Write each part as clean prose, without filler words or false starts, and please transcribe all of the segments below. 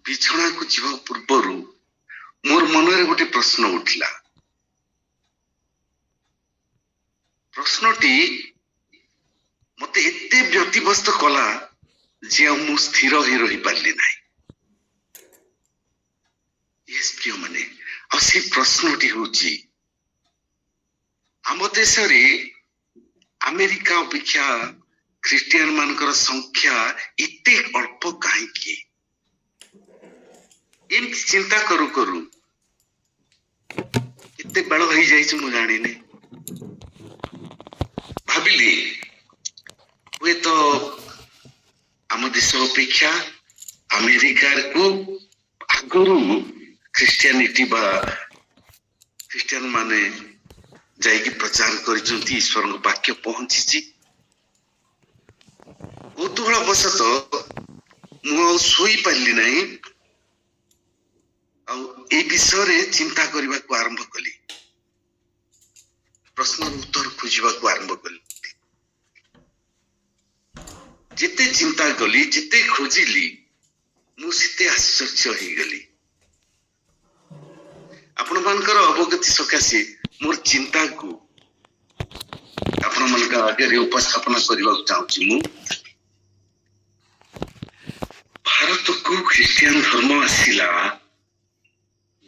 ବିଛଣା କୁ ଯିବା ପୂର୍ବରୁ ମୋର ମନରେ ଗୋଟେ ପ୍ରଶ୍ନ ଉଠିଲା। ପ୍ରଶ୍ନଟି ମତେ ଏତେ ବ୍ୟତିବ୍ୟସ୍ତ କଲା ଯେ ଆଉ ମୁଁ ସ୍ଥିର ହୋଇ ରହିପାରିଲି ନାହିଁ। ପ୍ରିୟ ମାନେ, ଆଉ ସେ ପ୍ରଶ୍ନଟି ହଉଛି, ଆମ ଦେଶରେ ଆମେରିକା ଅପେକ୍ଷା ଖ୍ରୀଷ୍ଟିଆନ ମାନଙ୍କର ସଂଖ୍ୟା ଏତେ ଅଳ୍ପ କାହିଁକି? ଏମିତି ଚିନ୍ତା କରୁ କରୁ କେତେ ବେଳ ହେଇଯାଇଛି ମୁଁ ଜାଣିନି। ଭାବିଲି ହୁଏତ ଆମ ଦେଶ ଅପେକ୍ଷା ଆମେରିକାକୁ ଆଗରୁ ଖ୍ରୀଷ୍ଟିଆନିଟି ବା ଖ୍ରୀଷ୍ଟିଆନ ମାନେ ଯାଇକି ପ୍ରଚାର କରିଛନ୍ତି, ଈଶ୍ୱରଙ୍କ ବାକ୍ୟ ପହଞ୍ଚିଛି। କୌତୁହଳ ବଶତଃ ମୁଁ ଆଉ ଶୋଇପାରିଲି ନାହିଁ, ଆଉ এই ବିଷୟରେ ଚିନ୍ତା କରିବାକୁ ଆରମ୍ଭ କଲି, ପ୍ରଶ୍ନର ଉତ୍ତର ଖୋଜିବାକୁ ଆରମ୍ଭ କଲି। ଯେତେ ଚିନ୍ତା କଲି, ଯେତେ ଖୋଜିଲି, ମୁଁ ସେତେ ଆଶ୍ଚର୍ଯ୍ୟ ହେଇଗଲି। ଆପଣମାନଙ୍କର ଅବଗତି ସକାଶେ ମୋର ଚିନ୍ତାକୁ ଆପଣମାନଙ୍କ ଆଗରେ ଉପସ୍ଥାପନ କରିବାକୁ ଚାହୁଁଛି। ମୁଁ ଭାରତକୁ ଖ୍ରୀଷ୍ଟିଆନ ଧର୍ମ ଆସିଲା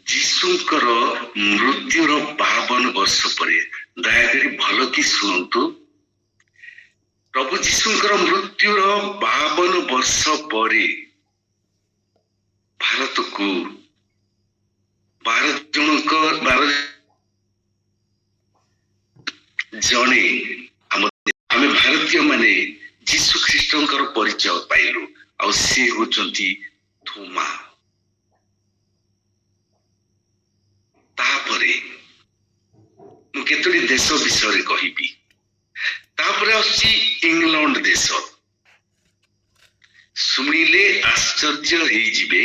ଯୀଶୁଙ୍କର ମୃତ୍ୟୁର 52 ବର୍ଷ ପରେ। ଦୟାକରି ଭଲ କି ଶୁଣନ୍ତୁ, ପ୍ରଭୁ ଯୀଶୁଙ୍କର ମୃତ୍ୟୁର 52 ବର୍ଷ ପରେ ଭାରତକୁ 12 ଜଣେ ଆମେ ଭାରତୀୟ ମାନେ ଯୀଶୁ ଖ୍ରୀଷ୍ଟଙ୍କର ପରିଚୟ ପାଇଲୁ, ଆଉ ସେ ହଉଛନ୍ତି ଥୋମା। ତାପରେ ମୁଁ କେତୋଟି ଦେଶ ବିଷୟରେ କହିବି। ତାପରେ ଆସୁଛି ଇଂଲଣ୍ଡ ଦେଶ। ଶୁଣିଲେ ଆଶ୍ଚର୍ଯ୍ୟ ହେଇଯିବେ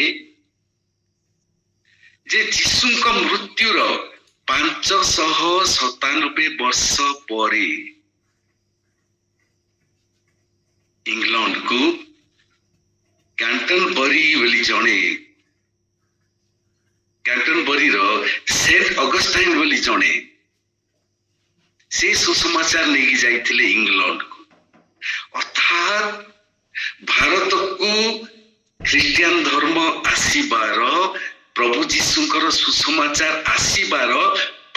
ଯେ ଯୀଶୁଙ୍କ ମୃତ୍ୟୁର 597 ବର୍ଷ ପରେ ଇଂଲଣ୍ଡକୁ କ୍ୟାଣ୍ଟରବରି ବୋଲି ଜଣେ, କ୍ୟାଣ୍ଟରବରିର ସେଣ୍ଟ ଅଗଷ୍ଟାଇନ ବୋଲି ଜଣେ, ସେ ସୁସମାଚାର ନେଇକି ଯାଇଥିଲେ ଇଂଲଣ୍ଡକୁ। ଅର୍ଥାତ୍ ଭାରତକୁ ଖ୍ରୀଷ୍ଟିଆନ ଧର୍ମ ଆସିବାର, ପ୍ରଭୁ ଯୀଶୁଙ୍କର ସୁସମାଚାର ଆସିବାର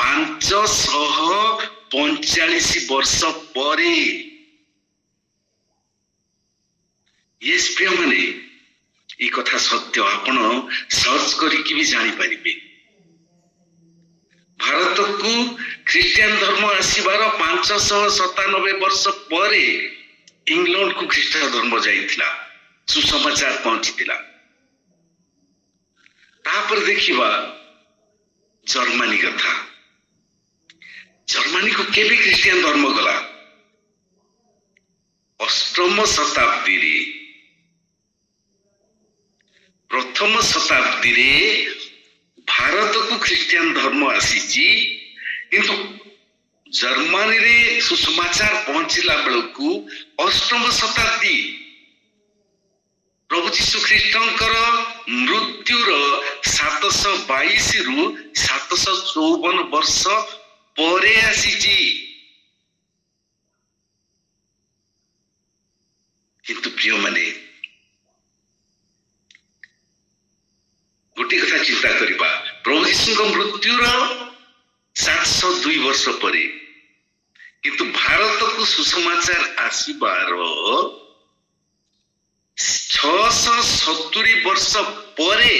545 ବର୍ଷ ପରେ। ପ୍ରିୟ ମାନେ, এই କଥା ସତ୍ୟ, ଆପଣ ସର୍ଚ୍ଚ କରିକି ବି ଜାଣିପାରିବେ। ଭାରତକୁ ଖ୍ରୀଷ୍ଟିଆନ ଧର୍ମ ଆସିବାର 597 ବର୍ଷ ପରେ ଇଂଲଣ୍ଡକୁ ଖ୍ରୀଷ୍ଟ ଧର୍ମ ଯାଇଥିଲା, ସୁସମାଚାର ପହଞ୍ଚିଥିଲା। ତାପରେ ଦେଖିବା ଜର୍ମାନୀ କଥା। ଜର୍ମାନୀକୁ କେବେ ଖ୍ରୀଷ୍ଟିଆନ ଧର୍ମ ଗଲା? 8ମ ଶତାବ୍ଦୀରେ। ପ୍ରଥମ ଶତାବ୍ଦୀରେ ଭାରତକୁ ଖ୍ରୀଷ୍ଟିଆନ ଧର୍ମ ଆସିଛି, କିନ୍ତୁ ଜର୍ମାନୀରେ ସୁସମାଚାର ପହଞ୍ଚିଲା ବେଳକୁ 8ମ ଶତାବ୍ଦୀ, ପ୍ରଭୁ ଯୀଶୁ ଖ୍ରୀଷ୍ଟଙ୍କର ମୃତ୍ୟୁର 722 ରୁ 754 ବର୍ଷ ପରେ ଆସିଛି। କିନ୍ତୁ ପ୍ରିୟମାନେ, ଗୋଟିଏ କଥା ଚିନ୍ତା କରିବା, ପ୍ରଭୁ ଯୀଶୁଙ୍କ ମୃତ୍ୟୁର 702 ବର୍ଷ ପରେ, କିନ୍ତୁ ଭାରତକୁ ସୁସମାଚାର ଆସିବାର 670 ବର୍ଷ ପରେ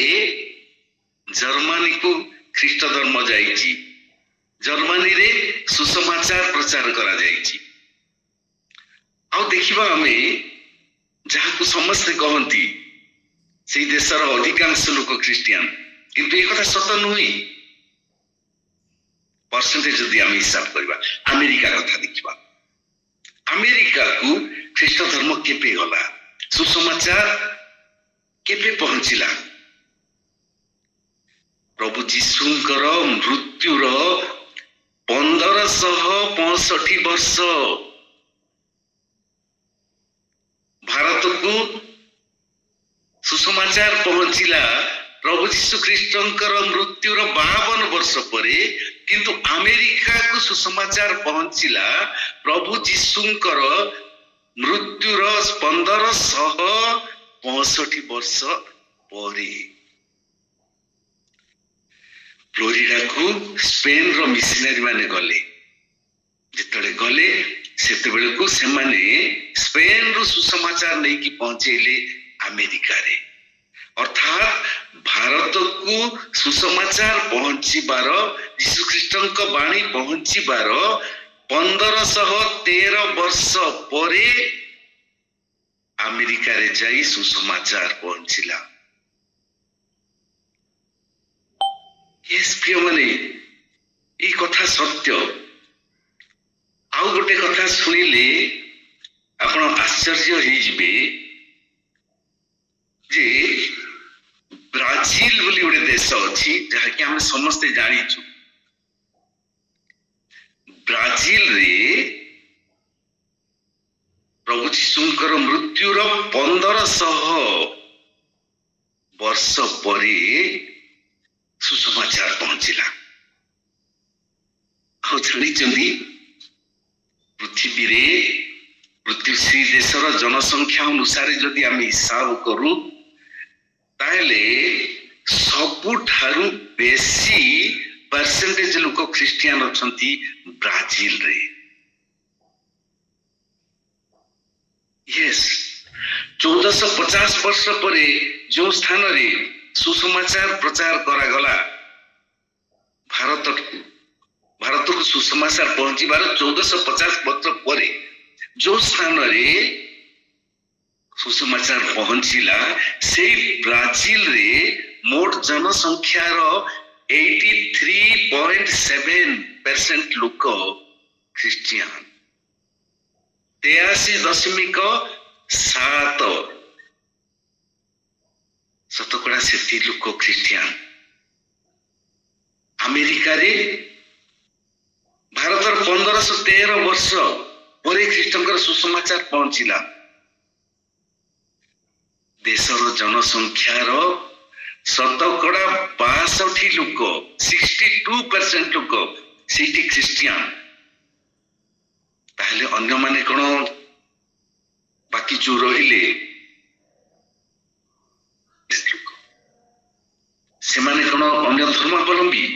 ଜର୍ମାନୀକୁ ଖ୍ରୀଷ୍ଟ ଧର୍ମ ଯାଇଛି। ଜର୍ମାନୀରେ ସୁସମାଚାର ପ୍ରଚାର କରାଯାଇଛି। ଆଉ ଦେଖିବା ଆମେ, ଯାହାକୁ ସମସ୍ତେ କହନ୍ତି ସେଇ ଦେଶର ଅଧିକାଂଶ ଲୋକ ଖ୍ରୀଷ୍ଟିଆନ, କିନ୍ତୁ ଏ କଥା ସତ ନୁହେଁ। ପରସେଣ୍ଟେଜ ଯଦି ଆମେ ହିସାବ କରିବା, ଆମେରିକା କଥା ଦେଖିବା। ଆମେରିକାକୁ ଖ୍ରୀଷ୍ଟ ଧର୍ମ କେବେ ଗଲା? ସୁସମାଚାର କେବେ ପହଞ୍ଚିଲା? ପ୍ରଭୁ ଯୀଶୁଙ୍କର ମୃତ୍ୟୁର 1565 ବର୍ଷ ଭାରତକୁ सुसमाचार पहुंचला प्रभु जीशु ख्रीष्टंकर मृत्युर 52 वर्ष परे, किंतु अमेरिका को सुसमाचार पहुंचला प्रभु जीशुंकर मृत्युर 1565 वर्ष परे। फ्लोरिडा को स्पेन रो मिशनरी माने गले, जितले गले सेतेबेले को से माने स्पेन रो सुसमाचार नहीं कि पहुंचेले अमेरिका रे। अर्थात भारत को सुसमाचार पहुंचीबार यीशु ख्रीष्टंक बाणी पहुंचीबार 1513 वर्ष परे अमेरिका रे जाई सुसमाचार पहुंचला। यस प्रिय माने ये कथा सत्य। आउ गोटे कथा सुनिले आपण आश्चर्य हो जिबे जे ब्राजिल बोली गोटे देश अच्छी जहा कि हम समस्ते जानिଛୁ। ब्राजिल रे प्रभु जीशुंकर मृत्युर 1500 वर्ष परे सुसमाचार पहुंचला। ଆଉ ଜାଣିଛନ୍ତି ପୃଥିବୀ ଦେଶର ଜନସଂଖ୍ୟା ଅନୁସାରେ ଯଦି ଆମେ ହିସାବ କରୁ ତାହେଲେ ସବୁଠାରୁ ବେଶୀ परसेंटेज लोक ख्रिस्टियान अछंती ब्राजिल रे। यस 1450 वर्ष परे जो स्थान रे सुसमाचार प्रचार करा गला भारत को सुसमाचार पहुंची बार 1450 वर्ष परे जो स्थान रे सुसमाचार पहुंचीला से ब्राजिल रे मोट जनसंख्यार 83.7% लोक ख्रिस्टियान, 83.7% से लोक ख्रिस्टियान। अमेरिका रे भारत 1513 वर्ष परे ख्रिस्टंकर सुसमाचार पहुंचीला। देशर जनसंख्यार 62% लोक 62% लोक सेठी ख्रिस्टियान। ताहले अन्य माने कोन बाकी जो रहिले से माने कोन अन्य धर्मावलंबी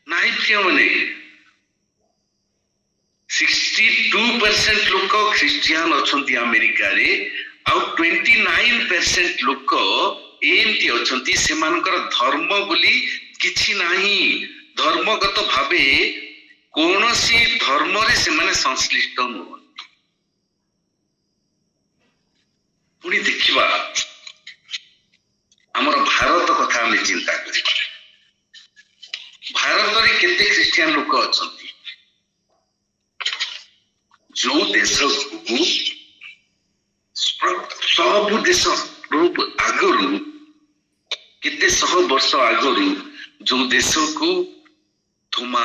नाही। प्रिय माने 62% लोक ख्रिस्टियान अछंती अमेरिका रे, आउ 29% लोक एमती अछंती सेमानकर धर्म बोली किछि नाही। धर्मगत भावे कोनोसी धर्म रे सेमाने संश्लिष्ट नुहंती। पुणी देखिबा हमर भारत कथा हम चिंता करिबा। भारत रे केते ख्रिस्टियान लोक अछंती। जो देश को सब देश आगरू केते 100 वर्ष आगरू जो देश को थोमा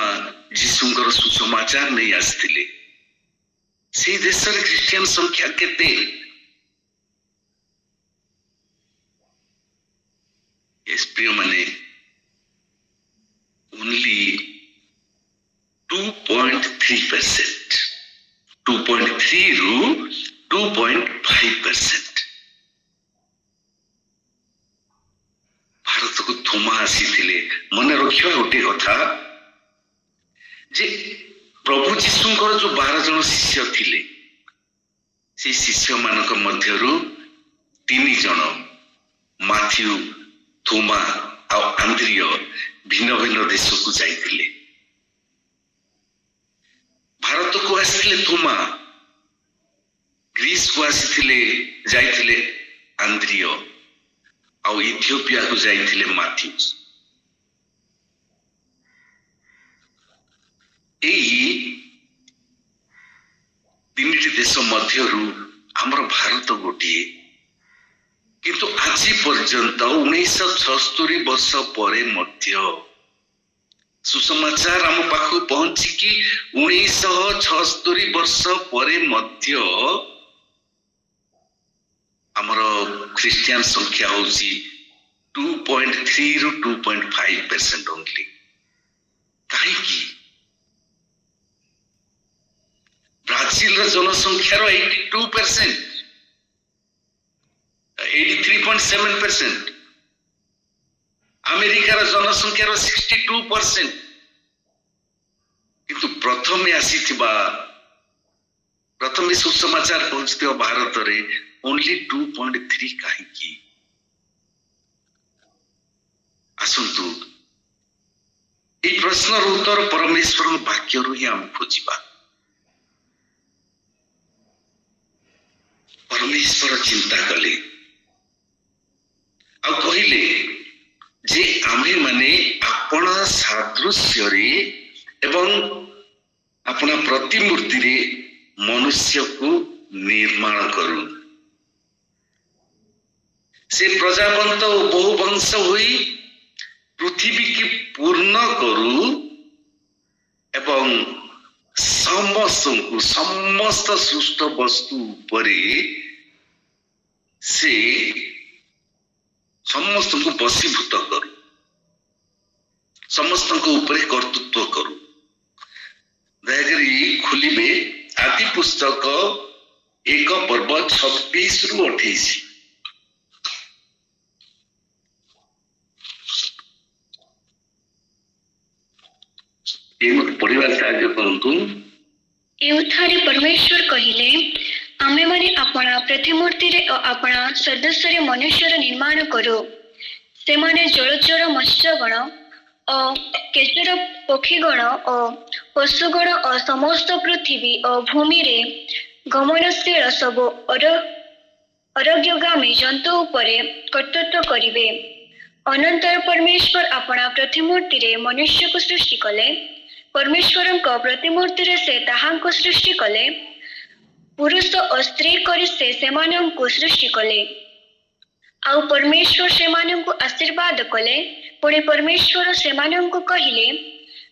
जीशुंकर सुसमाचार नहीं आसथिले से देश रे ख्रिस्टियन संख्या केते। इस प्रिय माने ओनली 2.3%, 2.3 रु 2.5% भारत को थोमा आसी थिले। मन रखिबा गोटे कथा जे प्रभु जीशुंकर जो 12 जन शिष्य थिले से शिष्य मानक मध्यरु 3 जन माथ्यू, थोमा और आंद्रिय भिन्न भिन्न देश को जाइथिले। भारत को आसिथिले थोमा, ग्रीस को आसिथिले जाइथिले आंद्रिय, और इथियोपिया को जाइथिले माथ्यू। एई 3टी देश मध्यरु हमर भारत गोटिए, किंतु आज पर्यंत 1976 वर्ष परे मध्य सुसमाचार आम पाखु पहुंची कि 1976 वर्ष परे मध्य आमर ख्रिस्टियन संख्या होची 2.3 रु 2.5% ओनली। काहे की ब्राजिल रो जनसंख्या रो 82%, 83.7%, अमेरिका रो जनसंख्या रो 62%, किंतु प्रथमे सुसमाचार पहुंचते भारत रे ओनली 2.3 काहे की। आसंतु ये प्रश्न उत्तर परमेश्वर वाक्य रु ही हम खोजिबा। परमेश्वर चिंता कले आ कहिले जे आमे माने अपना सादृश्य रे एवं अपना प्रतिमूर्ति रे मनुष्य को निर्माण करू, से प्रजावंत और बहुवंश हुई पृथ्वी की पूर्ण करू एवं समस्त सृष्ट वस्तु उपरे से समस्त को वशीभूत करू, समस्त को ऊपर कर्तृत्व करू। दयाकरी खुलिबे आदि पुस्तक 1 पर्व 26 रु 28। परिवार साहाଯ୍य करंतु। एउथारे परमेश्वर कहिले आमे माने अपना प्रतिमूर्ति रे अपना सदस्य रे मनुष्य निर्माण करो। से माने जलचर मत्स्यगण और केचर पक्षीगण और पशुगण और समस्त पृथ्वी और भूमि रे गमनशील सब अरोग्यगामी जंतु उपरे कर्तृत्व करिवे। अनंतर परमेश्वर अपना प्रतिमूर्ति रे मनुष्य को सृष्टि कले। परमेश्वर प्रतिमूर्ति रे से ताहांको सृष्टि कले, पुरुष और स्त्री करी से सेमानंको सृष्टि कले। आउ परमेश्वर सेमानंको आशीर्वाद कले। पुणी परमेश्वर सेमानंको कहिले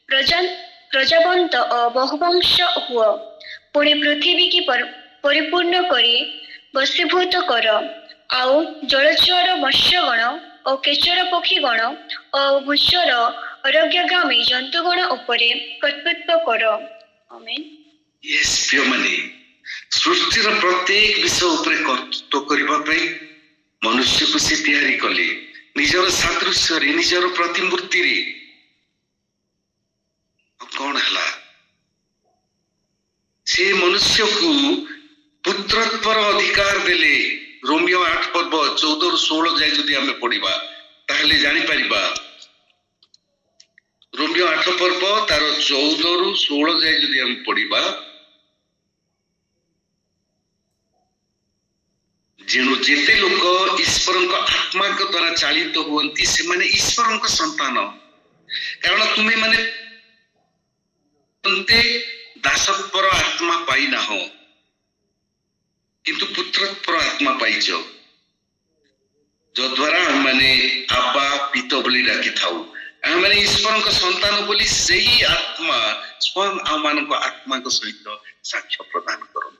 प्रजावंत और बहुवंश हुआ। पुणी पृथ्वी की परिपूर्ण करी वशीभूत कर। आउ जलचर मत्स्यगण और केचर पक्षीगण और भूचर अरोग्यगामी जंतुगण उपरे कर्तृत्व कर। आमेन। यस प्रिय माने सृष्टि रो प्रत्येक विषय उपरे कर्तृत्व करिबा पई मनुष्य को से तैयारी कले, निजर सादृश्य रे निजर प्रतिमूर्ति रे। कौन हला से मनुष्य को पुत्रत्वर अधिकार देले। रोमियो 8 पर्व 14 रु 16 जाय जदि हमें पढ़िबा ताहले जानि परिबा। रोमियो 8 पर्व तार 14 रु 16 जाय जदि हम पढ़िबा, जेनु जेते लोक ईश्वर आत्मा के द्वारा चालित हुअंती से माने ईश्वर संतान। कारण तुम्हें माने दासत्वर आत्मा पाई ना हो, किंतु पुत्रत्वर आत्मा पाइच, जो द्वारा हम माने आबा पिता बोली डाकी थाऊ। मैंने ईश्वर संतान बोली सही आत्मा स्वयं आम मान आत्मा को सहित साक्ष्य प्रदान करो।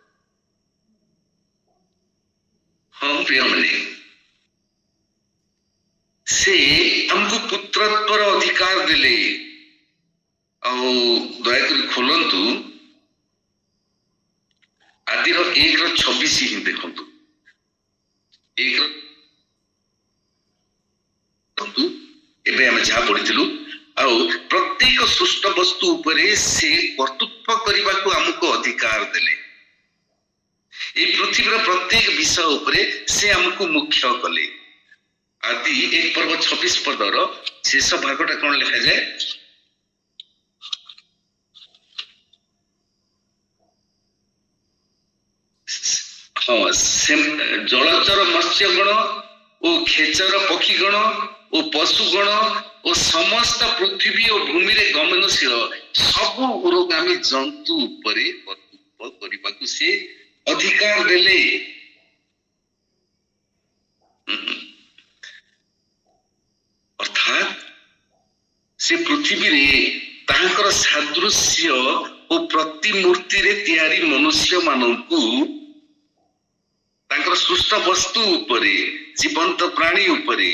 हाँ प्रिय मैंने से हमको पुत्रत्वर अधिकार देले। दयाकोरी खोलंतु आदि 1:26 ही देखंतु। 1 एबे हम जहा पढ़िथिलु आउ प्रत्येक सृष्ट वस्तु उपरे से कर्तृत्व करबा को हमको अधिकार देले। ए पृथ्वी रो प्रत्येक विषय उपरे से हमको मुख्य कले। आदि 1 पर्व 26 पदर शेष भागटा कोन लिखा जाय? हाँ, जलचर मत्स्यगण ओ खेचर पक्षीगण ओ पशुगण ओ समस्त पृथ्वी और भूमि रे गमनशील सब उरोगामी जंतु उपरे कर्तृत्व करबाकू से अधिकार देले। अर्थात से पृथ्वी रे तांकर सादृश्य ओ प्रतिमूर्ति रे तैयारी मनुष्य मानकू तांकर सृष्ट ସୃଷ୍ଟ ବସ୍ତୁ ଉପରେ, ଜୀବନ୍ତ ପ୍ରାଣୀ ଉପରେ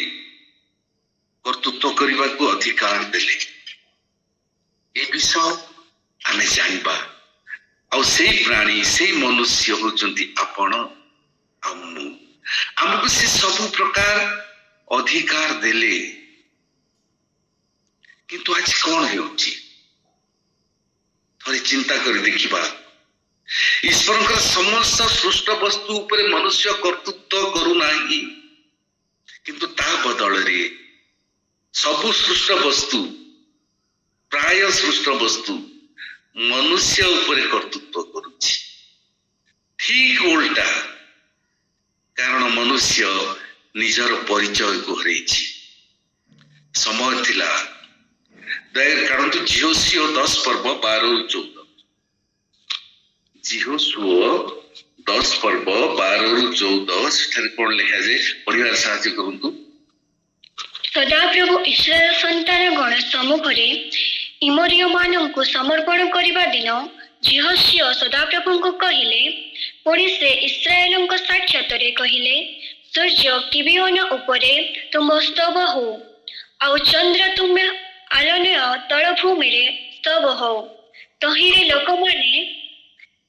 କର୍ତ୍ତୃତ୍ୱ କରିବାକୁ ଅଧିକାର ଦେଲେ। ଏ ବିଷୟ ଆମେ ଜାଣିବା। ଆଉ ସେଇ ପ୍ରାଣୀ, ସେଇ ମନୁଷ୍ୟ ହଉଛନ୍ତି ଆପଣ ଆଉ ମୁଁ। ଆମକୁ ସେ ସବୁ ପ୍ରକାର ଅଧିକାର ଦେଲେ। କିନ୍ତୁ ଆଜି କଣ ହେଉଛି ଥରେ ଚିନ୍ତା କରି ଦେଖିବା। ଈଶ୍ୱରଙ୍କର ସମସ୍ତ ସୃଷ୍ଟ ବସ୍ତୁ ଉପରେ ମନୁଷ୍ୟ କର୍ତ୍ତୃତ୍ୱ କରୁନାହିଁ, କିନ୍ତୁ ତା ବଦଳରେ ସବୁ ସୃଷ୍ଟ ବସ୍ତୁ, ପ୍ରାୟ ସୃଷ୍ଟ ବସ୍ତୁ ମନୁଷ୍ୟ ଉପରେ କର୍ତ୍ତୃତ୍ୱ କରୁଛି। ଠିକ ଓଲଟା, କାରଣ ମନୁଷ୍ୟ ନିଜର ପରିଚୟକୁ ହରେଇଛି। ସମୟ ଥିଲା, ଦୟା କାଢନ୍ତୁ ଝିଅଶିଅ 10 ପର୍ବ 12-14। ଝିଅଶୁଅ 10 ପର୍ବ 12-14, ସେଠାରେ କଣ ଲେଖାଯାଏ ପଢିବାରେ ସାହାଯ୍ୟ କରନ୍ତୁ। ସଦାପ୍ରଭୁ ଇସ୍ରାଏଲ ସନ୍ତାନ ଗଣ ସମ୍ମୁଖରେ ଇମରିୟମାନଙ୍କୁ ସମର୍ପଣ କରିବା ଦିନ ଝିହୋଶିୟ ସଦାପ୍ରଭୁଙ୍କୁ କହିଲେ। ପୁଣି ସେ ଇସ୍ରାଏଲଙ୍କ ସାକ୍ଷାତରେ କହିଲେ, ସୂର୍ଯ୍ୟ କିବିଓନ ଉପରେ ତୁମ ସ୍ତବ ହଉ, ଆଉ ଚନ୍ଦ୍ର ତୁମ ଆଲନୟ ତଳଭୂମିରେ ସ୍ତବ ହଉ। ତହିଁରେ ଲୋକମାନେ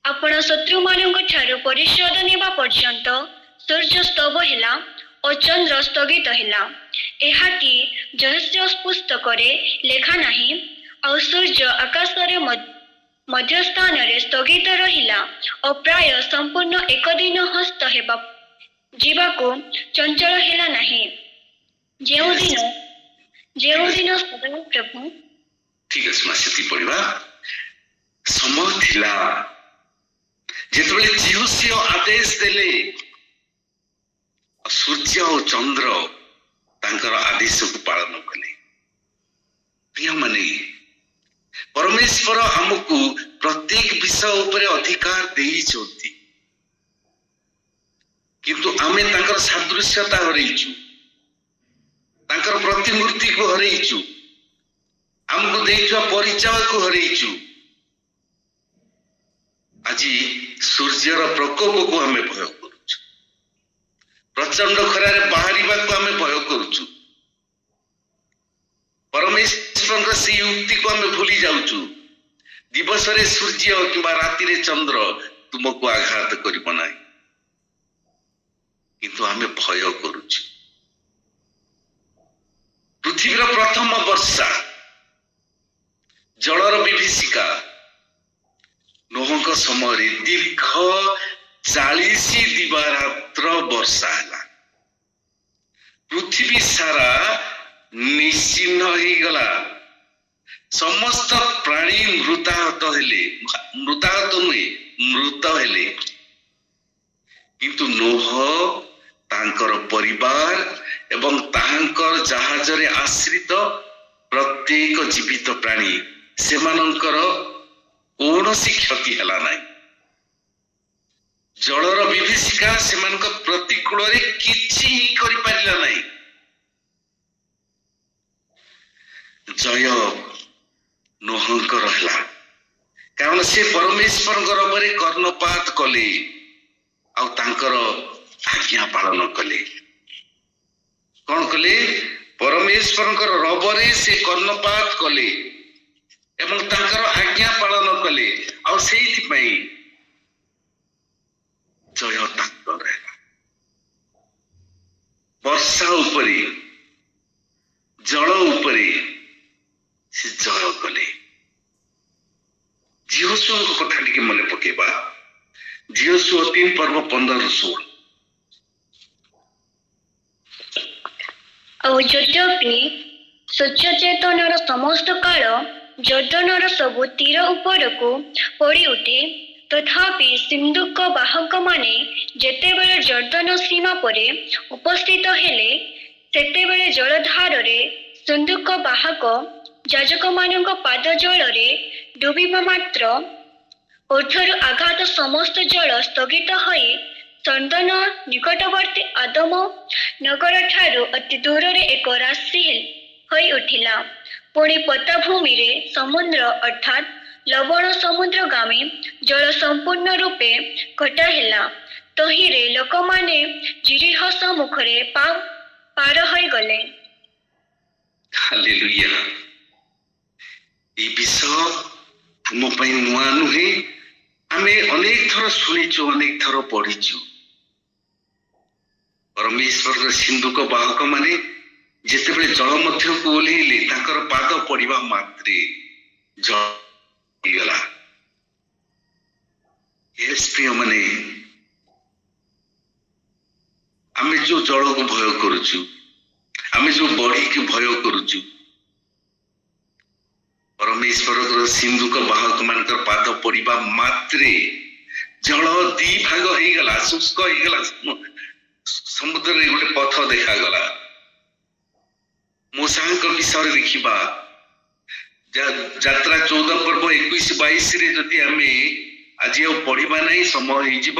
ଆପଣ ଶତ୍ରୁମାନଙ୍କ ଠାରୁ ପରିଶୋଧ ନେବା ପର୍ଯ୍ୟନ୍ତ ସୂର୍ଯ୍ୟ ସ୍ତବ ହେଲା ଓ ଚନ୍ଦ୍ର ସ୍ଥଗିତ ହେଲା। ଏହାକି ଯହୋଶୁଆ ପୁସ୍ତକରେ ଲେଖା ନାହିଁ? ଆଉ ସୂର୍ଯ୍ୟ ଆକାଶରେ ମଧ୍ୟସ୍ଥାନରେ ସ୍ଥଗିତ ରହିଲା ଓ ପ୍ରାୟ ସମ୍ପୂର୍ଣ୍ଣ 1 ଦିନ ହସ୍ତ ହେବା ଯିବାକୁ ଚଞ୍ଚଳ ହେଲା ନାହିଁ। ଯେଉଁଦିନ ସଦାପ୍ରଭୁ। ଠିକ ଅଛି, ସେଠି ପଢିବା। ସମୟ ଥିଲା ଯେତେବେଳେ ଝିହୋଶିଅ ଆଦେଶ ଦେଲେ, ସୂର୍ଯ୍ୟ ଓ ଚନ୍ଦ୍ର ତାଙ୍କର ଆଦେଶକୁ ପାଳନ କଲେ। ପ୍ରିୟମାନେ, ପରମେଶ୍ୱର ଆମକୁ ପ୍ରତ୍ୟେକ ବିଷୟ ଉପରେ ଅଧିକାର ଦେଇଛନ୍ତି, କିନ୍ତୁ ଆମେ ତାଙ୍କର ସାଦୃଶ୍ୟତା ହରେଇଛୁ, ତାଙ୍କର ପ୍ରତିମୂର୍ତ୍ତିକୁ ହରେଇଛୁ, ଆମକୁ ଦେଇଥିବା ପରିଚୟକୁ ହରେଇଛୁ। ଆଜି ସୂର୍ଯ୍ୟର ପ୍ରକୋପକୁ ଆମେ ଭୟ କରୁଛୁ, ପ୍ରଚଣ୍ଡ ଖରାରେ ବାହାରିବାକୁ ଆମେ ଭୟ କରୁଛୁ, ପରମେଶ୍ୱରଙ୍କ ସେଇ ଉକ୍ତିକୁ ଆମେ ଭୁଲି ଯାଉଛୁ। ଦିବସରେ ସୂର୍ଯ୍ୟ କିମ୍ବା ରାତିରେ ଚନ୍ଦ୍ର ତୁମକୁ ଆଘାତ କରିବ ନାହିଁ, କିନ୍ତୁ ଆମେ ଭୟ କରୁଛୁ। ପୃଥିବୀର ପ୍ରଥମ ବର୍ଷା, ଜଳର ବିଭୀଷିକା ନୋହଙ୍କ ସମୟରେ ଦୀର୍ଘ 40 ଦିବାରାତ୍ର ବର୍ଷା ହେଲା। ପୃଥିବୀ ସାରା ନିଶ୍ଚିହ୍ନ ହେଇଗଲା। ସମସ୍ତ ପ୍ରାଣୀ ମୃତାହତ ହେଲେ, ମୃତାହତ ନୁହେଁ, ମୃତ ହେଲେ। କିନ୍ତୁ ନୋହ, ତାଙ୍କର ପରିବାର ଏବଂ ତାହାଙ୍କର ଜାହାଜରେ ଆଶ୍ରିତ ପ୍ରତ୍ୟେକ ଜୀବିତ ପ୍ରାଣୀ, ସେମାନଙ୍କର କୌଣସି କ୍ଷତି ହେଲା ନାହିଁ। ଜଳର ବିଭୀଷିକା ସେମାନଙ୍କ ପ୍ରତିକୂଳରେ କିଛି ହିଁ କରିପାରିଲା ନାହିଁ। ଜୟ ନୋହଙ୍କର ହେଲା, କାରଣ ସେ ପରମେଶ୍ୱରଙ୍କ ରବରେ କର୍ଣ୍ଣପାତ କଲେ ଆଉ ତାଙ୍କର ଆଜ୍ଞା ପାଳନ କଲେ। କଣ କଲେ? ପରମେଶ୍ୱରଙ୍କର ରବରେ ସେ କର୍ଣ୍ଣପାତ କଲେ ଏବଂ ତାଙ୍କର ଆଜ୍ଞା ପାଳନ କଲେ, ଆଉ ସେଇଥିପାଇଁ ଜୟ ତାଙ୍କର ହେଲା। ବର୍ଷା ଉପରେ, ଜଳ ଉପରେ ସେ ଜୟ କଲେ। ଝିଅଶୁଅଙ୍କ କଥା ଟିକେ ମନେ ପକେଇବା। ଝିଅଶୁଅ 3 ପର୍ବ 15-16। ଆଉ ଯଦ୍ୟପି ସୂର୍ଯ୍ୟଚେତନର ସମସ୍ତ କାଳ ଯର୍ଦ୍ଦନର ସବୁ ତୀର ଉପରକୁ ପଡ଼ି ଉଠେ, ତଥାପି ସିନ୍ଦୁକ ବାହକମାନେ ଯେତେବେଳେ ଯର୍ଦ୍ଦନ ସୀମା ପରେ ଉପସ୍ଥିତ ହେଲେ, ସେତେବେଳେ ଜଳଧାରରେ ସିନ୍ଦୁକ ବାହକ ଯାଜକମାନଙ୍କ ପାଦ ଜଳରେ ଡୁବିବା ମାତ୍ର ଊର୍ଦ୍ଧ୍ୱରୁ ଆଘାତ ସମସ୍ତ ଜଳ ସ୍ଥଗିତ ହୋଇ ସର୍ଦ୍ଦନ ନିକଟବର୍ତ୍ତୀ ଆଦମ ନଗରଠାରୁ ଅତି ଦୂରରେ ଏକ ରାଶି ହୋଇ ଉଠିଲା। ପୁଣି ପତଭୂମିରେ ସମୁଦ୍ର ଅର୍ଥାତ୍ ଲବଣ ସମୁଦ୍ରଗାମୀ ଜଳ ସମ୍ପୂର୍ଣ୍ଣ ରୂପେ ଘଟା ହେଲା। ତହିଁରେ ଲୋକମାନେ ଜିରିହ ସମ୍ମୁଖରେ ପାର ହୋଇଗଲେ। ହାଲେଲୁୟା। এই ବିଷୟ ଆମ ପାଇଁ ନୂଆ ନୁହେଁ। ଆମେ ଅନେକ ଥର ଶୁଣିଛୁ, ଅନେକ ଥର ପଢିଛୁ। ପରମେଶ୍ୱରର ସିନ୍ଧୁକ ବାହକ ମାନେ ଯେତେବେଳେ ଜଳ ମଧ୍ୟକୁ ଓହ୍ଲେଇଲେ, ତାଙ୍କର ପାଦ ପଡିବା ମାତ୍ରେ ଜଳ ହେଇଗଲା। ପ୍ରିୟ ମାନେ, ଆମେ ଯୋଉ ଜଳକୁ ଭୟ କରୁଛୁ, ଆମେ ଯୋଉ ବଢିକି ଭୟ କରୁଛୁ, ପରମେଶ୍ୱରର ସିନ୍ଧୁକ ବାହକ ମାନଙ୍କର ପାଦ ପଡିବା ମାତ୍ରେ ଜଳ ଦି ଭାଗ ହେଇଗଲା, ଶୁଷ୍କ ହେଇଗଲା। ସମୁଦ୍ରରେ ଗୋଟେ ପଥ ଦେଖାଗଲା। ମୂଷାଙ୍କ ବିଷୟରେ ଦେଖିବା, ଯାତ୍ରା 14 ପର୍ବ 21-22 ଯଦି ଆମେ ଆଜି ଆଉ ପଢିବା ନାହିଁ, ସମୟ ହେଇଯିବ।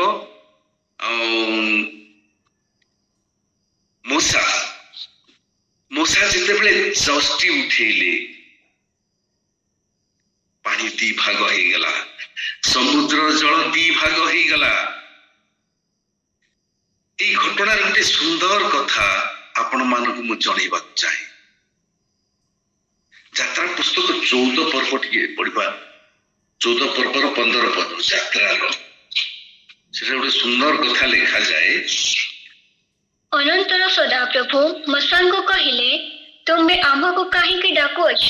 ମୂଷା ଯେତେବେଳେ ଯଷ୍ଟି ଉଠେଇଲେ, ପାଣି ଦି ଭାଗ ହେଇଗଲା, ସମୁଦ୍ର ଜଳ ଦି ଭାଗ ହେଇଗଲା। এই ଘଟଣାର ଗୋଟେ ସୁନ୍ଦର କଥା ଆପଣ ମାନଙ୍କୁ ମୁଁ ଜଣେଇବାକୁ ଚାହେଁ। ଯାତ୍ରା ପୁସ୍ତକ 14 ପର୍ବ ଟିକେ ପଢିବା, 14 ପର୍ବର 15 ପଦ ଯାତ୍ରାର, ସେଟା ଗୋଟେ ସୁନ୍ଦର କଥା ଲେଖାଯାଏ। ଅନନ୍ତର ସଦାପ୍ରଭୁ ମୂଷାଙ୍କୁ କହିଲେ, ତୁମେ ଆମ୍ଭକୁ କାହିଁକି ଡାକୁଅଛ?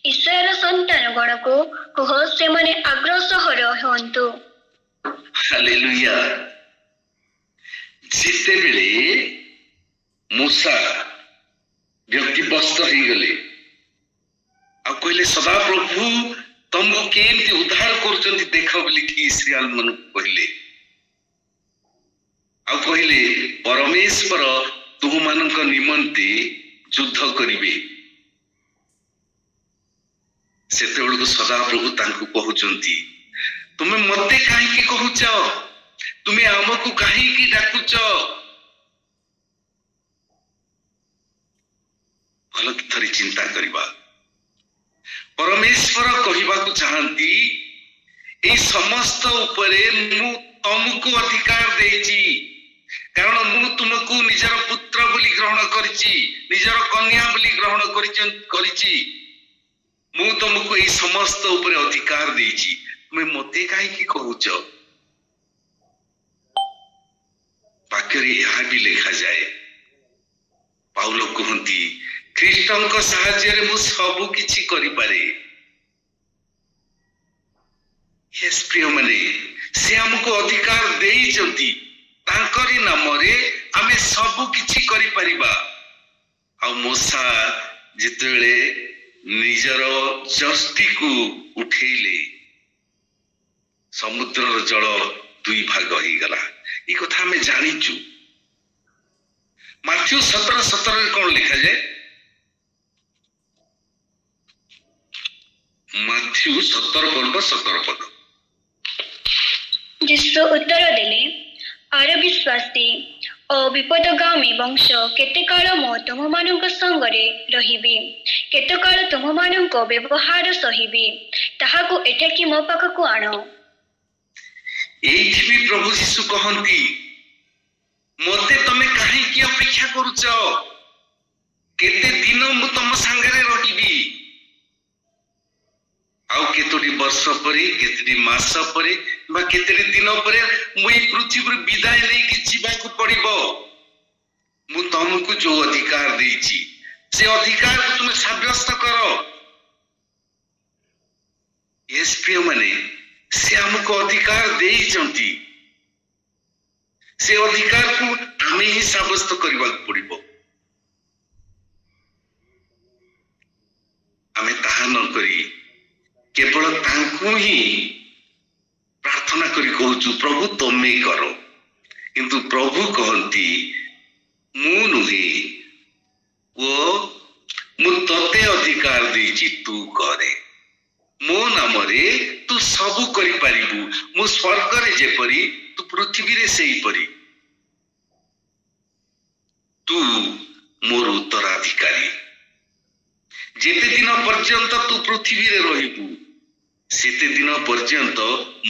ଇସ୍ରାଏଲ ସନ୍ତାନ ଗଣକୁ କୁହ, ସେମାନେ ଅଗ୍ରସର ହୁଅନ୍ତୁ। ହାଲେଲୁୟା। ଯେତେବେଳେ ମୂଷା ବ୍ୟକ୍ତିବ୍ୟସ୍ତ ହେଇଗଲେ ଆଉ କହିଲେ, ସଦାପ୍ରଭୁ ତମକୁ କେମିତି ଉଦ୍ଧାର କରୁଛନ୍ତି ଦେଖ ବୋଲିକି ଇସ୍ରାଏଲ ମାନଙ୍କୁ କହିଲେ, ଆଉ କହିଲେ ପରମେଶ୍ୱର ତୁମମାନଙ୍କ ନିମନ୍ତେ ଯୁଦ୍ଧ କରିବେ। ସେତେବେଳକୁ ସଦାପ୍ରଭୁ ତାଙ୍କୁ କହୁଛନ୍ତି, ତୁମେ ମତେ କାହିଁକି କହୁଛ? ତୁମେ ଆମକୁ କାହିଁକି ଡାକୁଛ? ଭଲ ଥରେ ଚିନ୍ତା କରିବା। ପରମେଶ୍ୱର କହିବାକୁ ଚାହାନ୍ତି, এই ସମସ୍ତ ଉପରେ ମୁଁ ତମକୁ ଅଧିକାର ଦେଇଛି, କାରଣ ମୁଁ ତୁମକୁ ନିଜର ପୁତ୍ର ବୋଲି ଗ୍ରହଣ କରିଛି, ନିଜର କନ୍ୟା ବୋଲି ଗ୍ରହଣ କରିଛି। ମୁଁ ତମକୁ এই ସମସ୍ତ ଉପରେ ଅଧିକାର ଦେଇଛି, ତୁମେ ମତେ କାହିଁକି କହୁଛ? ବାକ୍ୟରେ ଏହା ବି ଲେଖାଯାଏ, ପାଉଲ କୁହନ୍ତି, ଖ୍ରୀଷ୍ଟଙ୍କ ସାହାଯ୍ୟରେ ମୁଁ ସବୁ କିଛି କରିପାରେ। ପ୍ରିୟ ମାନେ, ସେ ଆମକୁ ଅଧିକାର ଦେଇଛନ୍ତି, ତାଙ୍କରି ନାମରେ ଆମେ ସବୁ କିଛି କରିପାରିବା। ଆଉ ମୂଷା ଯେତେବେଳେ ନିଜର ଯଷ୍ଟିକୁ ଉଠେଇଲେ, ସମୁଦ୍ରର ଜଳ 2 ଭାଗ ହେଇଗଲା। এই କଥା ଆମେ ଜାଣିଛୁ। ମାଥ୍ୟୁ 17:17 କଣ ଲେଖାଯାଏ? ମାଥ୍ୟୁ 17 ପର୍ବ 17 ପଦ। ଯୀଶୁ ଉତ୍ତର ଦେଲେ, ଅବିଶ୍ୱାସୀ ଓ ବିପଦଗାମୀ ବଂଶ, କେତେ କାଳ ମୁଁ ତୁମମାନଙ୍କ ସଙ୍ଗରେ ରହିବି? କେତେ କାଳ ତୁମମାନଙ୍କ ବ୍ୟବହାର ସହିବି? ତାହାକୁ ଏଠାକି ମୋ ପାଖକୁ ଆଣ। ଏଇଠି ବି ପ୍ରଭୁ ଯୀଶୁ କହନ୍ତି, ମତେ ତମେ କାହିଁକି ଅପେକ୍ଷା କରୁଛ? କେତେ ଦିନ ମୁଁ ତମ ସାଙ୍ଗରେ ରହିବି? ଆଉ କେତୋଟି ବର୍ଷ ପରେ, କେତୋଟି ମାସ ପରେ ବା କେତୋଟି ଦିନ ପରେ ମୁଁ এই ପୃଥିବୀରୁ ବିଦାୟ ନେଇକି ଯିବାକୁ ପଡିବ। ମୁଁ ତମକୁ ଯୋଉ ଅଧିକାର ଦେଇଛି, ସେ ଅଧିକାରକୁ ତୁମେ ସାବ୍ୟସ୍ତ କର। ପ୍ରିୟ ମାନେ, ସେ ଆମକୁ ଅଧିକାର ଦେଇଛନ୍ତି, ସେ ଅଧିକାରକୁ ଆମେ ହିଁ ସାବ୍ୟସ୍ତ କରିବାକୁ ପଡିବ। ଆମେ ତାହା ନ କରି କେବଳ ତାଙ୍କୁ ହିଁ ପ୍ରାର୍ଥନା କରି କହୁଛୁ, ପ୍ରଭୁ ତମେ କର। କିନ୍ତୁ ପ୍ରଭୁ କହନ୍ତି, ମୁଁ ନୁହେଁ, ଓ ମୁଁ ତତେ ଅଧିକାର ଦେଇଛି, ତୁ କରେ। ମୋ ନାମରେ ତୁ ସବୁ କରିପାରିବୁ। ମୁଁ ସ୍ୱର୍ଗରେ ଯେପରି, ତୁ ପୃଥିବୀରେ ସେଇପରି। ତୁ ମୋର ଉତ୍ତରାଧିକାରୀ। ଯେତେ ଦିନ ପର୍ଯ୍ୟନ୍ତ ତୁ ପୃଥିବୀରେ ରହିବୁ, ସେତେ ଦିନ ପର୍ଯ୍ୟନ୍ତ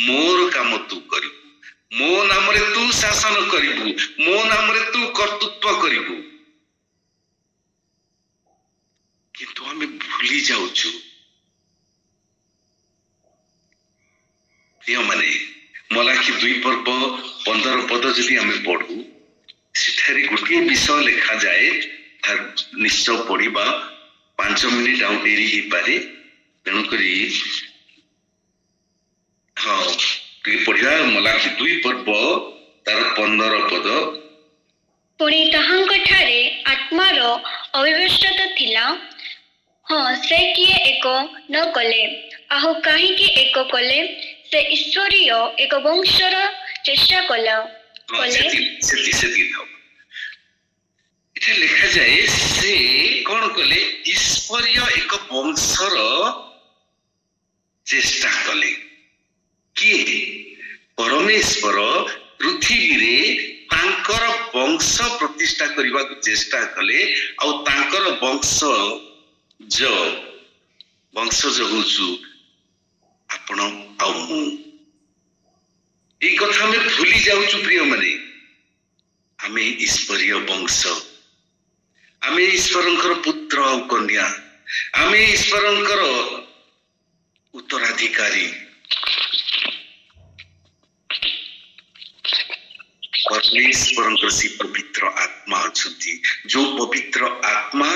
ମୋର କାମ ତୁ କରିବୁ। ମୋ ନାମରେ ତୁ ଶାସନ କରିବୁ, ମୋ ନାମରେ ତୁ କର୍ତ୍ତୃତ୍ୱ କରିବୁ। କିନ୍ତୁ ଆମେ ଭୁଲି ଯାଉଛୁ ପ୍ରିୟମାନେ, ମଲାଖି 2 ପର୍ବ 15 ପଦ ଯଦି ଆମେ ପଢୁ, ସେଠାରେ ଗୋଟିଏ ବିଷୟ ଲେଖାଯାଏ। ନିଶ୍ଚୟ ପଢିବା 5 ମିନିଟ ଆଉ ଡେରି ହେଇପାରେ, ତେଣୁକରି ହଁ ଟିକେ ପଢିବା। ମଲାଖି 2 ପର୍ବ ତାର 15 ପଦ। ପୁଣି ତାହାଙ୍କଠାରେ ଆତ୍ମାର ଅବିବେଷ୍ଟତା ଥିଲା। ହଁ, ସେ କିଏ ଏକ ନ କଲେ, ଆହୁ କାହିଁକି ଏକ କଲେ? ସେ ଈଶ୍ୱରୀୟ ଏକ ବଂଶର ଚେଷ୍ଟା କଲେ। ଏଠି ଲେଖାଯାଏ ସେ କଣ କଲେ? ଈଶ୍ୱରୀୟ ଏକ ବଂଶର ଚେଷ୍ଟା କଲେ। କିଏ? ପରମେଶ୍ୱର ପୃଥିବୀରେ ତାଙ୍କର ବଂଶ ପ୍ରତିଷ୍ଠା କରିବାକୁ ଚେଷ୍ଟା କଲେ। ଆଉ ତାଙ୍କର ବଂଶଜ ହଉଛୁ ଆପଣ ଆଉ ମୁଁ। ଏଇ କଥା ଆମେ ଭୁଲି ଯାଉଛୁ ପ୍ରିୟମାନେ। ଆମେ ଈଶ୍ୱରୀୟ ବଂଶ, ଆମେ ଈଶ୍ୱରଙ୍କର ପୁତ୍ର ଆଉ କନ୍ୟା, ଆମେ ଈଶ୍ୱରଙ୍କର ଉତ୍ତରାଧିକାରୀ। ପରମେଶ୍ୱରଙ୍କର ସେ ପବିତ୍ର ଆତ୍ମା ଅଛନ୍ତି। ଯୋଉ ପବିତ୍ର ଆତ୍ମା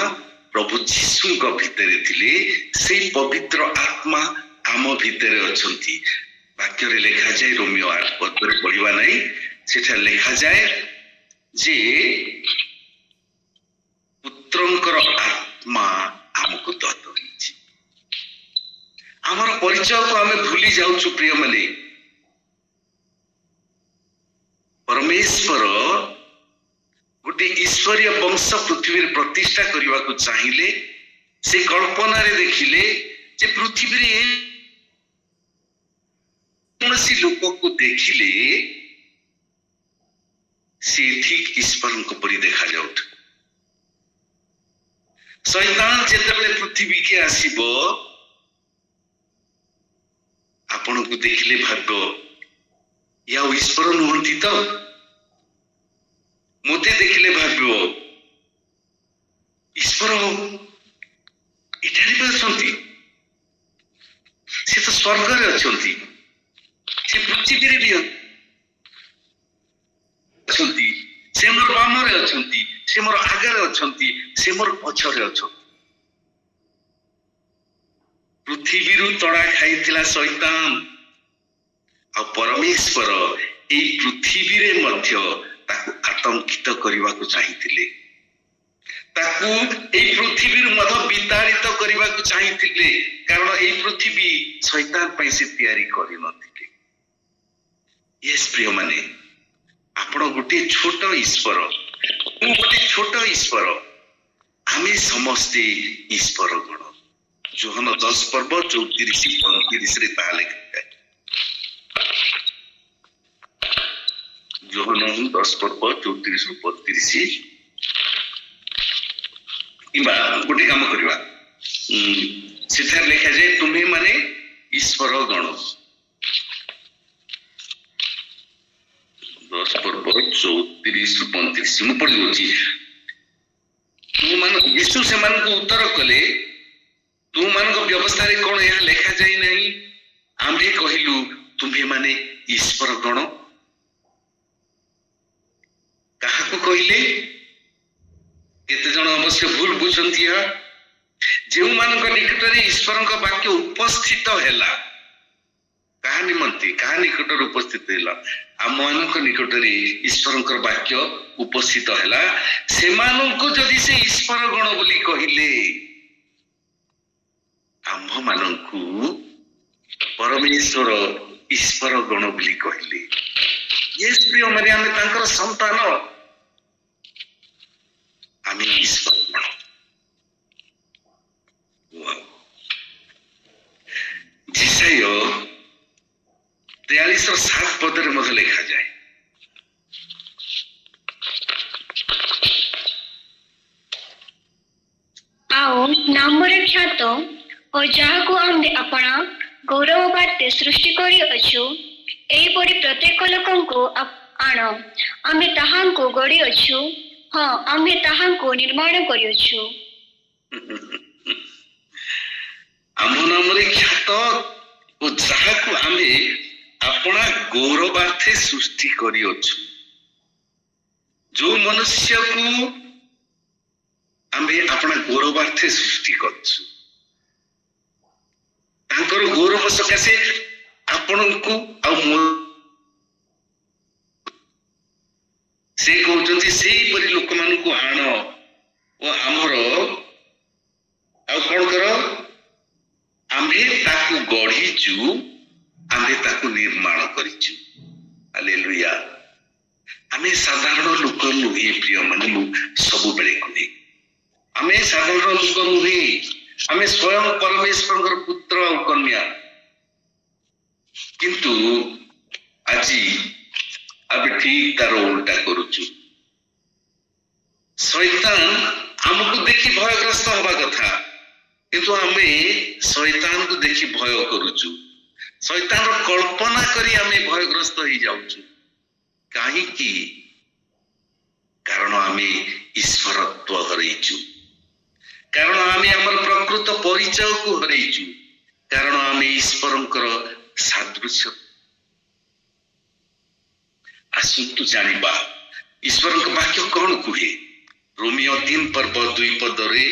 ପ୍ରଭୁ ଯୀଶୁଙ୍କ ଭିତରେ ଥିଲେ, ସେଇ ପବିତ୍ର ଆତ୍ମା ଆମ ଭିତରେ ଅଛନ୍ତି। ବାକ୍ୟରେ ଲେଖାଯାଏ, ରୋମିଓ 8 ପଦରେ ପଢିବା ନାହିଁ, ସେଠାରେ ଲେଖାଯାଏ ଯେ ପୁତ୍ରଙ୍କର ଆତ୍ମା ଆମକୁ ଦତ୍ତ ହେଇଛି। ଆମର ପରିଚୟକୁ ଆମେ ଭୁଲି ଯାଉଛୁ ପ୍ରିୟମାନେ। ପରମେଶ୍ୱର ଗୋଟେ ଈଶ୍ୱରୀୟ ବଂଶ ପୃଥିବୀରେ ପ୍ରତିଷ୍ଠା କରିବାକୁ ଚାହିଁଲେ। ସେ କଳ୍ପନାରେ ଦେଖିଲେ ଯେ ପୃଥିବୀରେ କୌଣସି ଲୋକକୁ ଦେଖିଲେ ସେ ଠିକ ଈଶ୍ୱରଙ୍କ ପରି ଦେଖାଯାଉଥିବ। ଶୈତାନ ଯେତେବେଳେ ପୃଥିବୀକି ଆସିବ, ଆପଣଙ୍କୁ ଦେଖିଲେ ଭାବିବ ଇଏ ଆଉ ଈଶ୍ୱର ନୁହନ୍ତି ତ? ମୋତେ ଦେଖିଲେ ଭାବିବ ଈଶ୍ୱର ଏଠାରେ ବି ଅଛନ୍ତି, ସେ ତ ସ୍ୱର୍ଗରେ ଅଛନ୍ତି, ସେ ପୃଥିବୀରେ ବି ଅଛନ୍ତି, ସେ ମୋର ବାମରେ ଅଛନ୍ତି, ସେ ମୋର ଆଗରେ ଅଛନ୍ତି, ସେ ମୋର ପଛରେ ଅଛନ୍ତି। ପୃଥିବୀରୁ ତଡ଼ା ଖାଇଥିଲା ଶୈତାନ, ଆଉ ପରମେଶ୍ୱର ଏଇ ପୃଥିବୀରେ ମଧ୍ୟ ତାକୁ ଆତଙ୍କିତ କରିବାକୁ ଚାହିଁଥିଲେ। ତାକୁ ଏଇ ପୃଥିବୀରୁ ମଧ୍ୟ ବିତାଡ଼ିତ କରିବାକୁ ଚାହିଁଥିଲେ, କାରଣ ଏଇ ପୃଥିବୀ ଶୈତାନ ପାଇଁ ସେ ତିଆରି କରିନଥିଲେ। ୟେସ୍ ପ୍ରିୟମାନେ, ଆପଣ ଗୋଟିଏ ଛୋଟ ଈଶ୍ୱର, ମୁଁ ଗୋଟିଏ ଛୋଟ ଈଶ୍ୱର, ଆମେ ସମସ୍ତେ ଈଶ୍ୱର ଗଣ। ଯୋହନ 10 ପର୍ବ 34-35 ତାହା ଲେଖାଯାଏ। ଯୋହନ 10 ପର୍ବ 34-35। କିମ୍ବା ଗୋଟେ କାମ କରିବା, ସେଠାରେ ଲେଖାଯାଏ ତୁମେ ମାନେ ଈଶ୍ୱର ଗଣ। 10 ପର୍ବ 34-35 ମୁଁ ପଢି ଦଉଛି। ଯୀଶୁ ସେମାନଙ୍କୁ ଉତ୍ତର କଲେ, ତୁମମାନଙ୍କ ବ୍ୟବସ୍ଥାରେ କଣ ଏହା ଲେଖାଯାଇ ନାହିଁ? ଆମ୍ଭେ କହିଲୁ ତୁମ୍ଭେ ମାନେ ଈଶ୍ୱର ଗଣ। କାହାକୁ କହିଲେ? କେତେ ଜଣ ଅବଶ୍ୟ ଭୁଲ ବୁଝନ୍ତି। ଯେଉଁମାନଙ୍କ ନିକଟରେ ଈଶ୍ୱରଙ୍କ ବାକ୍ୟ ଉପସ୍ଥିତ ହେଲା, କାହା ନିମନ୍ତେ, କାହା ନିକଟରେ ଉପସ୍ଥିତ ହେଲା? ଆମମାନଙ୍କ ନିକଟରେ ଈଶ୍ୱରଙ୍କର ବାକ୍ୟ ଉପସ୍ଥିତ ହେଲା। ସେମାନଙ୍କୁ ଯଦି ସେ ଈଶ୍ୱର ଗଣ ବୋଲି କହିଲେ, ଆମ୍ଭମାନଙ୍କୁ ପରମେଶ୍ୱର ଈଶ୍ୱର ଗଣ ବୋଲି କହିଲେ। ୟେସ୍ ପ୍ରିୟମାନେ, ଆମେ ତାଙ୍କର ସନ୍ତାନ, ଆମେ ଈଶ୍ୱର ଗଣ। ଯେଶାୟ 43-7 ପଦରେ ମଧ୍ୟ ଲେଖାଯାଏ, ଆଉ ନାମରେ ଖ୍ୟାତ ଓ ଯାହାକୁ ଆମ୍ଭେ ଆପଣା ଗୌରବ ବାର୍ତ୍ତେ ସୃଷ୍ଟି କରିଅଛୁ, ଏହିପରି ପ୍ରତ୍ୟେକ ଲୋକଙ୍କୁ ଆଣ। ଆମେ ତାହାଙ୍କୁ ଗଢ଼ିଅଛୁ, ହଁ ଆମେ ତାହାଙ୍କୁ ନିର୍ମାଣ କରିଅଛୁ। ଆମ ନାମରେ ଖ୍ୟାତ ଓ ଯାହାକୁ ଆମେ ଆପଣା ଗୌରବାର୍ଥେ ସୃଷ୍ଟି କରିଅଛୁ। ଯୋଉ ମନୁଷ୍ୟକୁ ଆମେ ଆପଣା ଗୌରବାର୍ଥେ ସୃଷ୍ଟି କରୁଛୁ, ତାଙ୍କର ଗୌରବ ସକାଶେ ଆପଣଙ୍କୁ ଆଉ ସେ କହୁଛନ୍ତି ସେଇପରି ଲୋକମାନଙ୍କୁ ଆଣ ଓ ଆମର ଆଉ କଣ କର, ଆମେ ତାକୁ ଗଢିଛୁ, ଆମେ ତାକୁ ନିର୍ମାଣ କରିଛୁ। ହାଲେଲୁୟା। ଆମେ ସାଧାରଣ ଲୋକ ନୁହେଁ ପ୍ରିୟ ମାନେ, ମୁଁ ସବୁବେଳେ କୁହେ ଆମେ ସାଧାରଣ ଲୋକ ନୁହେଁ, ଆମେ ସ୍ୱୟଂ ପରମେଶ୍ୱରଙ୍କର ପୁତ୍ର ଆଉ କନ୍ୟା। କିନ୍ତୁ ଆଜି ଆମେ ଠିକ ତାର ଉଲ୍ଟା କରୁଛୁ। ଶୈତାନ ଆମକୁ ଦେଖି ଭୟଗ୍ରସ୍ତ ହବା କଥା, କିନ୍ତୁ ଆମେ ଶୈତାନକୁ ଦେଖି ଭୟ କରୁଛୁ। ଶୈତାନର କଳ୍ପନା କରି ଆମେ ଭୟଗ୍ରସ୍ତ ହେଇଯାଉଛୁ। କାହିଁକି? କାରଣ ଆମେ ଈଶ୍ୱରତ୍ୱ ହରେଇଛୁ, କାରଣ ଆମେ ଆମର ପ୍ରକୃତ ପରିଚୟକୁ ହରେଇଛୁ, କାରଣ ଆମେ ଈଶ୍ୱରଙ୍କର ସାଦୃଶ୍ୟ। ଆସନ୍ତୁ ଜାଣିବା ଈଶ୍ୱରଙ୍କ ବାକ୍ୟ କଣ କୁହେ। ରୋମିଓ 3 ପର୍ବ 2 ପଦରେ